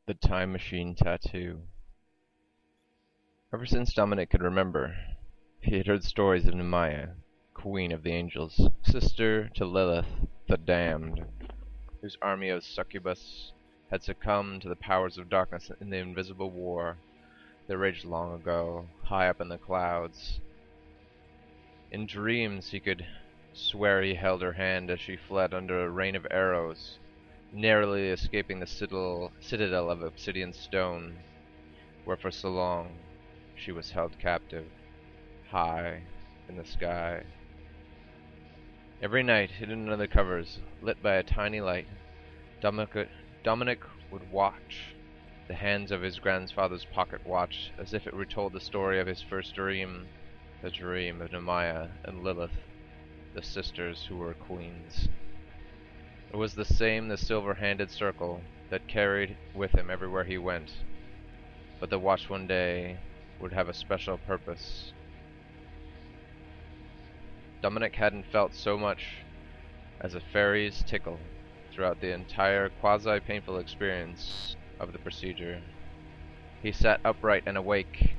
The Time Machine Tattoo. Ever since Dominic could remember, he had heard stories of Nemaya, queen of the angels, sister to Lilith, the damned, whose army of succubus had succumbed to the powers of darkness in the invisible war that raged long ago, high up in the clouds. In dreams he could swear he held her hand as she fled under a rain of arrows, narrowly escaping the citadel of obsidian stone, where for so long she was held captive, high in the sky. Every night, hidden under the covers, lit by a tiny light, Dominic would watch the hands of his grandfather's pocket watch as if it retold the story of his first dream, the dream of Nemaya and Lilith, the sisters who were queens. It was the silver-handed circle that carried with him everywhere he went, but the watch one day would have a special purpose. Dominic hadn't felt so much as a fairy's tickle throughout the entire quasi-painful experience of the procedure. He sat upright and awake.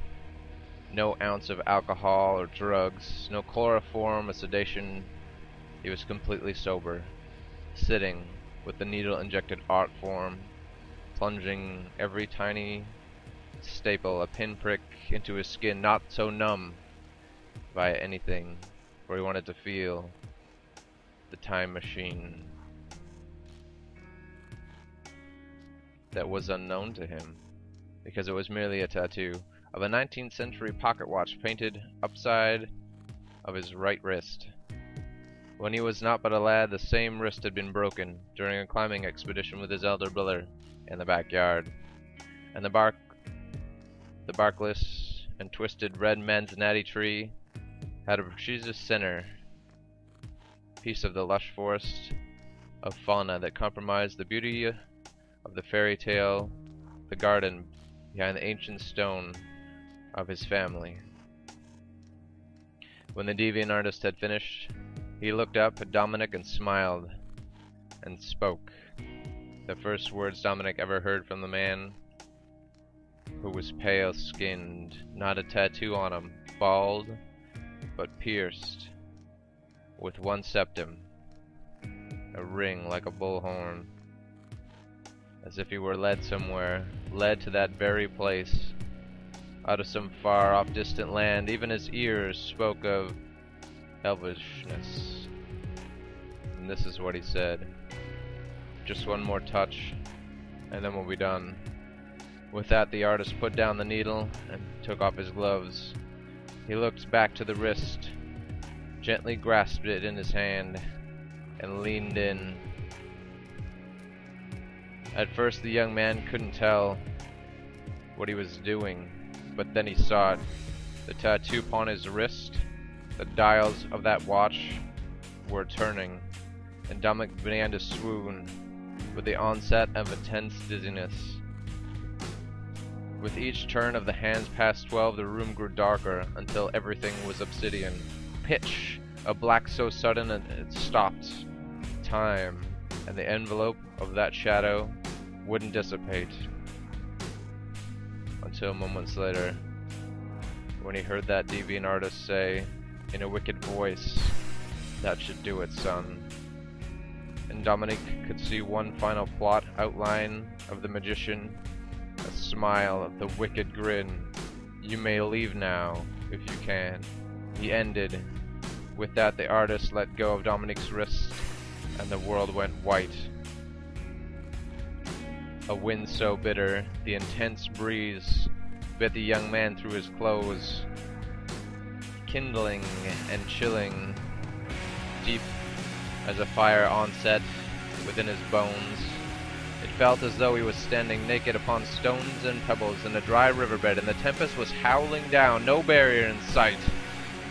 No ounce of alcohol or drugs, no chloroform or sedation. He was completely sober, sitting with the needle-injected art form, plunging every tiny staple a pinprick into his skin, not so numb by anything, for he wanted to feel the time machine that was unknown to him, because it was merely a tattoo of a 19th century pocket watch painted upside of his right wrist. When he was not but a lad, the same wrist had been broken during a climbing expedition with his elder brother in the backyard, and the barkless and twisted red manzanati tree had a precious center piece of the lush forest of fauna that compromised the beauty of the fairy tale, the garden behind the ancient stone of his family. When the deviant artist had finished, he looked up at Dominic and smiled, and spoke. The first words Dominic ever heard from the man who was pale-skinned, not a tattoo on him, bald, but pierced with one septum, a ring like a bullhorn, as if he were led somewhere, led to that very place, out of some far-off distant land. Even his ears spoke of elvishness. And this is what he said: "Just one more touch, and then we'll be done." With that, the artist put down the needle and took off his gloves. He looked back to the wrist, gently grasped it in his hand, and leaned in. At first, the young man couldn't tell what he was doing, but then he saw it. The tattoo upon his wrist, the dials of that watch were turning, and Dominic began to swoon with the onset of intense dizziness. With each turn of the hands past 12, the room grew darker until everything was obsidian. Pitch! A black so sudden it stopped time, and the envelope of that shadow wouldn't dissipate until moments later, when he heard that deviant artist say, in a wicked voice, "That should do it, son." And Dominic could see one final plot outline of the magician, a smile of the wicked grin. "You may leave now, if you can," he ended. With that, the artist let go of Dominic's wrist, and the world went white. A wind so bitter, the intense breeze bit the young man through his clothes, kindling and chilling, deep as a fire onset within his bones. It felt as though he was standing naked upon stones and pebbles in a dry riverbed, and the tempest was howling down, no barrier in sight.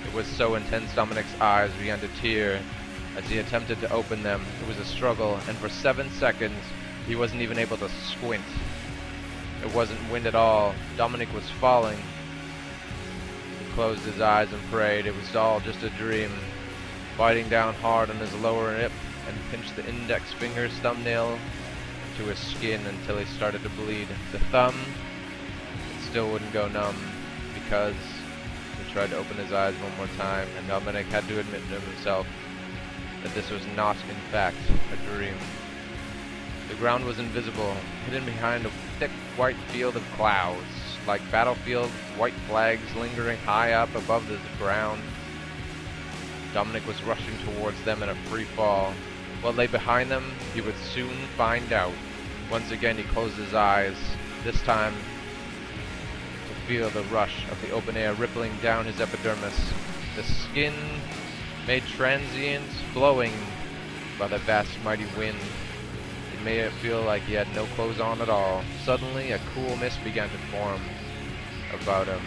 It was so intense Dominic's eyes began to tear as he attempted to open them. It was a struggle, and for 7 seconds he wasn't even able to squint. It wasn't wind at all. Dominic was falling. He closed his eyes and prayed. It was all just a dream. Biting down hard on his lower lip and pinched the index finger's thumbnail into his skin until he started to bleed. The thumb still wouldn't go numb because he tried to open his eyes one more time, and Dominic had to admit to himself that this was not, in fact, a dream. The ground was invisible, hidden behind a thick white field of clouds, like battlefield white flags lingering high up above the ground. Dominic was rushing towards them in a free fall. What lay behind them, he would soon find out. Once again he closed his eyes, this time to feel the rush of the open air rippling down his epidermis, the skin made transient, flowing by the vast mighty wind. It made it feel like he had no clothes on at all. Suddenly a cool mist began to form about him,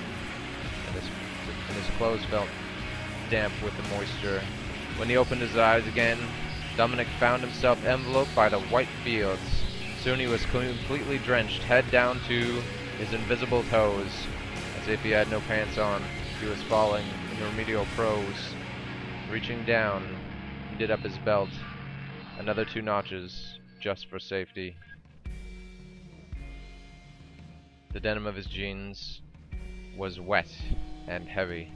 and his clothes felt damp with the moisture. When he opened his eyes again, Dominic found himself enveloped by the white fields. Soon he was completely drenched, head down to his invisible toes. As if he had no pants on, he was falling in remedial prose. Reaching down, he did up his belt, another 2 notches, just for safety. The denim of his jeans was wet and heavy.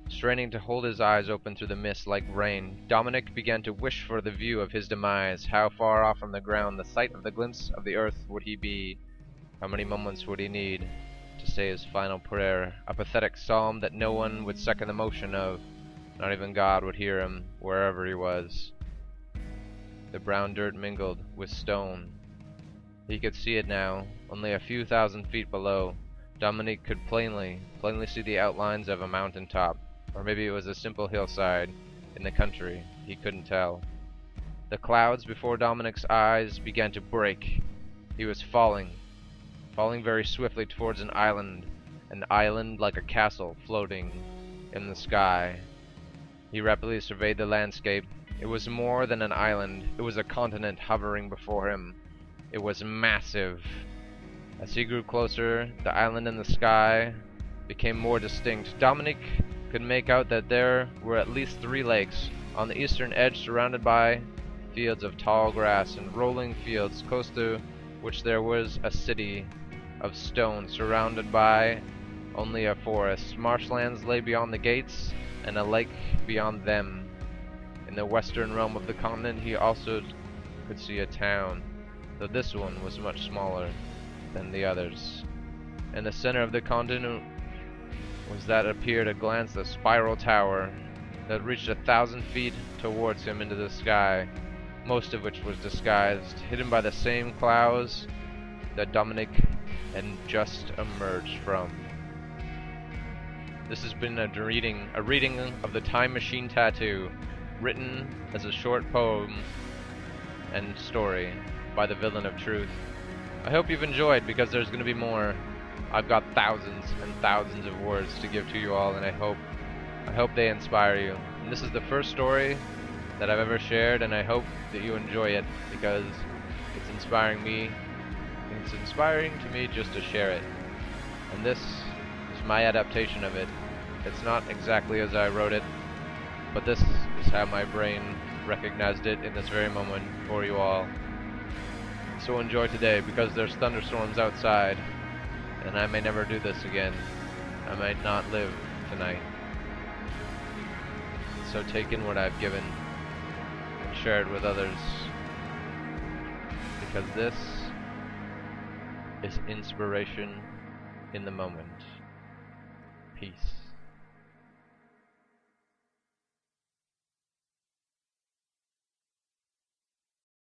Straining to hold his eyes open through the mist like rain, Dominic began to wish for the view of his demise. How far off from the ground, the sight of the glimpse of the earth would he be? How many moments would he need to say his final prayer? A pathetic psalm that no one would second the motion of. Not even God would hear him, wherever he was. The brown dirt mingled with stone. He could see it now, only a few thousand feet below. Dominic could plainly see the outlines of a mountain top. Or maybe it was a simple hillside in the country. He couldn't tell. The clouds before Dominic's eyes began to break. He was falling very swiftly towards an island like a castle floating in the sky. He rapidly surveyed the landscape. It was more than an island. It was a continent hovering before him. It was massive. As he grew closer, the island and the sky became more distinct. Dominic could make out that there were at least 3 lakes on the eastern edge, surrounded by fields of tall grass and rolling fields, close to which there was a city of stone surrounded by only a forest. Marshlands lay beyond the gates, and a lake beyond them. In the western realm of the continent he also could see a town, though this one was much smaller than the others. In the center of the continent was that appeared at a glance the spiral tower that reached 1,000 feet towards him into the sky, most of which was disguised, hidden by the same clouds that Dominic had just emerged from. This has been a reading of The Time Machine Tattoo, written as a short poem and story by the Villain of Truth. I hope you've enjoyed, because there's going to be more. I've got thousands and thousands of words to give to you all, and I hope they inspire you. And this is the first story that I've ever shared, and I hope that you enjoy it, because it's inspiring me. It's inspiring to me just to share it. And this is my adaptation of it. It's not exactly as I wrote it, but this is how my brain recognized it in this very moment for you all. So enjoy today, because there's thunderstorms outside, and I may never do this again. I might not live tonight. So take in what I've given and share it with others, because this is inspiration in the moment. Peace.